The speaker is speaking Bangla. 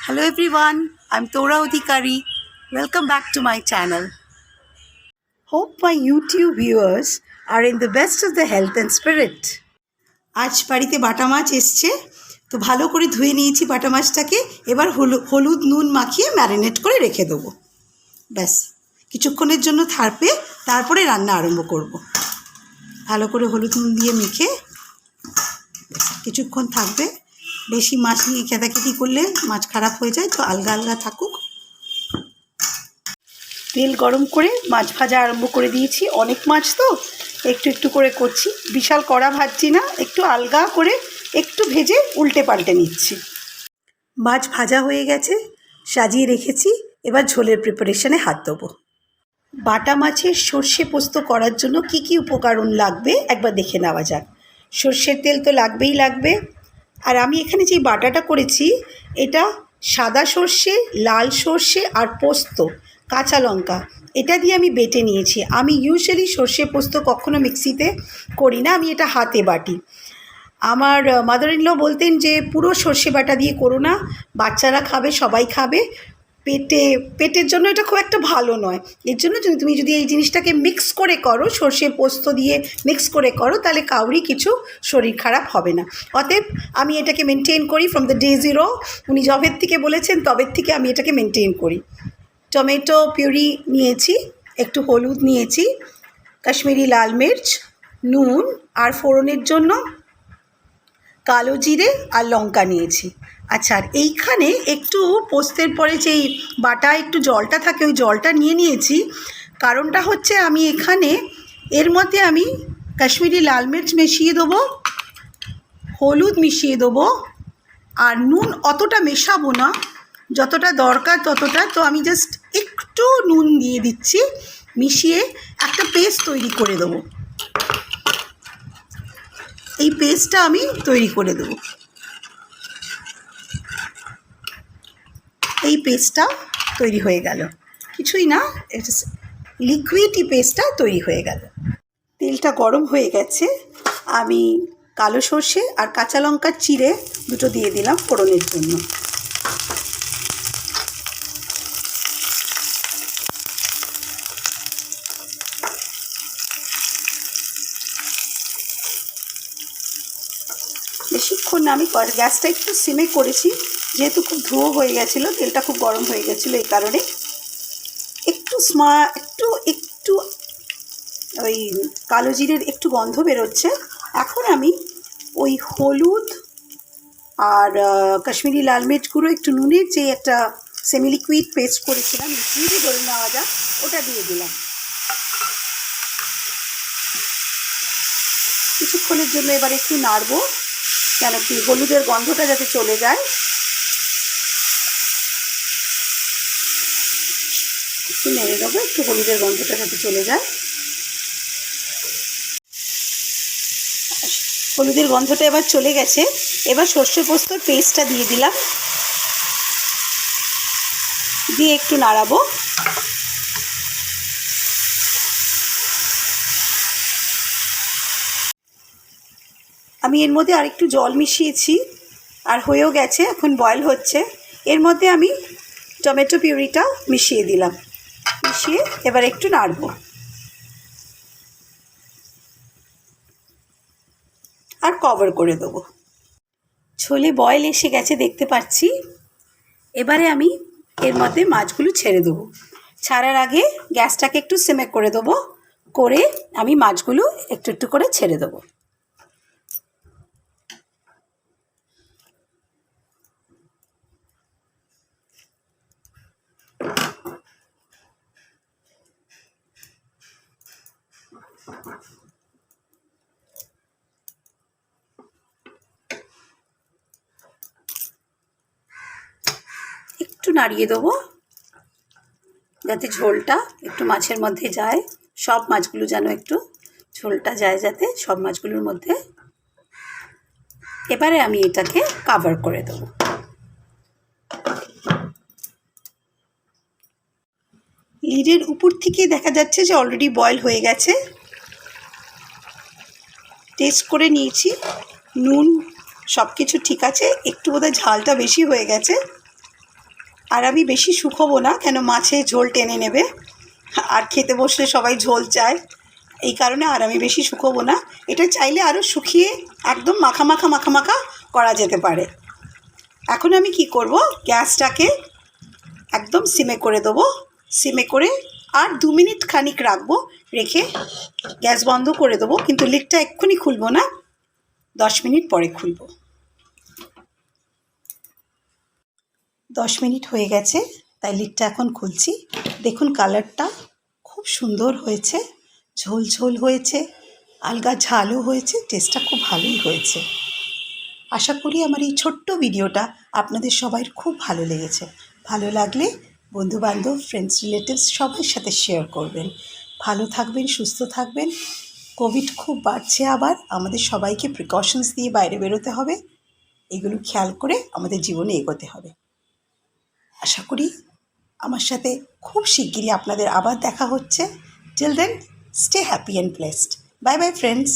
Hello everyone, I'm Tora Odhikari. Welcome back to my channel. Hope my YouTube viewers are in the best of the health and spirit. আজ বাড়িতে বাটা মাছ এসছে, তো ভালো করে ধুয়ে নিয়েছি বাটা মাছটাকে। এবার হলুদ নুন মাখিয়ে ম্যারিনেট করে রেখে দেবো। ব্যাস কিছুক্ষণের জন্য থাকবে, তারপরে রান্না আরম্ভ করব। ভালো করে হলুদ নুন দিয়ে মেখে কিছুক্ষণ থাকবে। বেশি মাছ নিয়ে খেদাখেদি করলে মাছ খারাপ হয়ে যায়, তো আলগা আলগা থাকুক। তেল গরম করে মাছ ভাজা আরম্ভ করে দিয়েছি। অনেক মাছ তো একটু একটু করে করছি, বিশাল কড়া ভাজছি না, একটু আলগা করে একটু ভেজে উল্টে পাল্টে নিচ্ছি। মাছ ভাজা হয়ে গেছে, সাজিয়ে রেখেছি। এবার ঝোলের প্রিপারেশনে হাত দেবো। বাটা মাছের সর্ষে পোস্ত করার জন্য কি কি উপকরণ লাগবে একবার দেখে নেওয়া যাক। সর্ষের তেল তো লাগবেই লাগবে। আর আমি এখানে যে বাটাটা করেছি, এটা সাদা সর্ষে, লাল সর্ষে আর পোস্ত, কাঁচা লঙ্কা, এটা দিয়ে আমি বেটে নিয়েছি। আমি ইউজুয়ালি সর্ষে পোস্ত কখনো মিক্সিতে করি না, আমি এটা হাতে বাটি। আমার মাদার ইন ল বলতেন যে পুরো সর্ষে বাটা দিয়ে করো না, বাচ্চারা খাবে, সবাই খাবে, পেটের জন্য এটা খুব একটা ভালো নয়। এর জন্য তুমি যদি এই জিনিসটাকে মিক্স করে করো, সর্ষে পোস্ত দিয়ে মিক্স করে করো, তাহলে কাউরই কিছু শরীর খারাপ হবে না। অতএব আমি এটাকে মেনটেন করি ফ্রম দ্য ডে জিরো। উনি যবের থেকে বলেছেন তবের থেকে আমি এটাকে মেনটেন করি। টমেটো পিউরি নিয়েছি, একটু হলুদ নিয়েছি, কাশ্মীরি লাল মির্চ, নুন, আর ফোড়নের জন্য কালো জিরে আর লঙ্কা নিয়েছি। আচ্ছা, আর এইখানে একটু পোস্তের পরে যেই বাটা একটু জলটা থাকে, ওই জলটা নিয়ে নিয়েছি। কারণটা হচ্ছে আমি এখানে এর মধ্যে আমি কাশ্মীরি লাল মির্চ মিশিয়ে দেবো, হলুদ মিশিয়ে দেবো, আর নুন অতটা মেশাবো না, যতটা দরকার ততটা। তো আমি জাস্ট একটু নুন দিয়ে দিচ্ছি, মিশিয়ে একটা পেস্ট তৈরি করে দেবো। এই পেস্টটা আমি তৈরি করে দেবো। এই পেস্টটা তৈরি হয়ে গেল, কিছুই না, লিকুইডই পেস্টটা তৈরি হয়ে গেল। তেলটা গরম হয়ে গেছে, আমি কালো সর্ষে আর কাঁচা লঙ্কা চিড়ে দুটো দিয়ে দিলাম ফোড়নের জন্য। বেশিক্ষণ না, আমি গ্যাসটা একটু সিমে করেছি, যেহেতু খুব ধুয়ো হয়ে গেছিলো, তেলটা খুব গরম হয়ে গেছিলো, এই কারণে একটু একটু ওই কালো জিরের একটু গন্ধ বেরোচ্ছে। এখন আমি ওই হলুদ আর কাশ্মীরি লাল মির্চ গুঁড়ো, একটু নুনের যে একটা সেমি লিকুইড পেস্ট করেছিলাম, লিকুইডই ধরে নেওয়া যাক, ওটা দিয়ে দিলাম। কিছুক্ষণের জন্য এবার একটু নাড়বো, কেন কি হলুদের গন্ধটা যাতে চলে যায়। একটু নেড়ে নেবো, একটু হলুদের গন্ধটা যাতে চলে যায়। হলুদের গন্ধটা এবার চলে গেছে। এবার সর্ষে পোস্তর পেস্টটা দিয়ে দিলাম, দিয়ে একটু নাড়াবো। আমি এর মধ্যে আরেকটু জল মিশিয়েছি, আর হয়েও গেছে, এখন বয়েল হচ্ছে। এর মধ্যে আমি টমেটো পিউরিটা মিশিয়ে দিলাম, মিশিয়ে এবার একটু নাড়বো আর কভার করে দেবো। ছোলে বয়েল এসে গেছে দেখতে পাচ্ছি। এবারে আমি এর মধ্যে মাছগুলো ছেড়ে দেবো। ছাড়ার আগে গ্যাসটাকে একটু সিমে করে দেবো, করে আমি মাছগুলো একটু একটু করে ছেড়ে দেবো। একটু নাড়িয়ে দেবো যাতে ঝোলটা একটু মাছের মধ্যে যায়, সব মাছগুলো যেন একটু ঝোলটা যায় যাতে সব মাছগুলোর মধ্যে। এবারে আমি এটাকে কভার করে দেবো। লিডের উপর থেকে দেখা যাচ্ছে যে অলরেডি বয়েল হয়ে গেছে। টেস্ট করে নিয়েছি, নুন সব কিছু ঠিক আছে, একটু বোধহয় ঝালটা বেশি হয়ে গেছে। আর আমি বেশি শুকোবো না, কেন মাছে ঝোল টেনে নেবে, আর খেতে বসলে সবাই ঝোল চায়, এই কারণে আর আমি বেশি শুকোবো না। এটা চাইলে আরও শুকিয়ে একদম মাখা মাখা মাখা মাখা করা যেতে পারে। এখন আমি কি করব, গ্যাসটাকে একদম সিমে করে দেবো। সিমে করে আর 2 মিনিট খানিক রাখবো, রেখে গ্যাস বন্ধ করে দেবো। কিন্তু লিডটা এক্ষুনি খুলবো না, 10 মিনিট পরে খুলব। 10 মিনিট হয়ে গেছে, তাই লিডটা এখন খুলছি। দেখুন কালারটা খুব সুন্দর হয়েছে, ঝোল ঝোল হয়েছে, আলগা ঝালও হয়েছে, টেস্টটা খুব ভালোই হয়েছে। আশা করি আমার এই ছোট্ট ভিডিওটা আপনাদের সবার খুব ভালো লেগেছে। ভালো লাগলে বন্ধুবান্ধব, ফ্রেন্ডস, রিলেটিভস সবার সাথে শেয়ার করবেন। ভালো থাকবেন, সুস্থ থাকবেন। কোভিড খুব বাড়ছে, আবার আমাদের সবাইকে প্রিকশনস দিয়ে বাইরে বেরোতে হবে। এগুলো খেয়াল করে আমাদের জীবনে এগোতে হবে। আশা করি আমার সাথে খুব শিগগিরই আপনাদের আবার দেখা হচ্ছে। Till then, stay happy and blessed. Bye bye friends.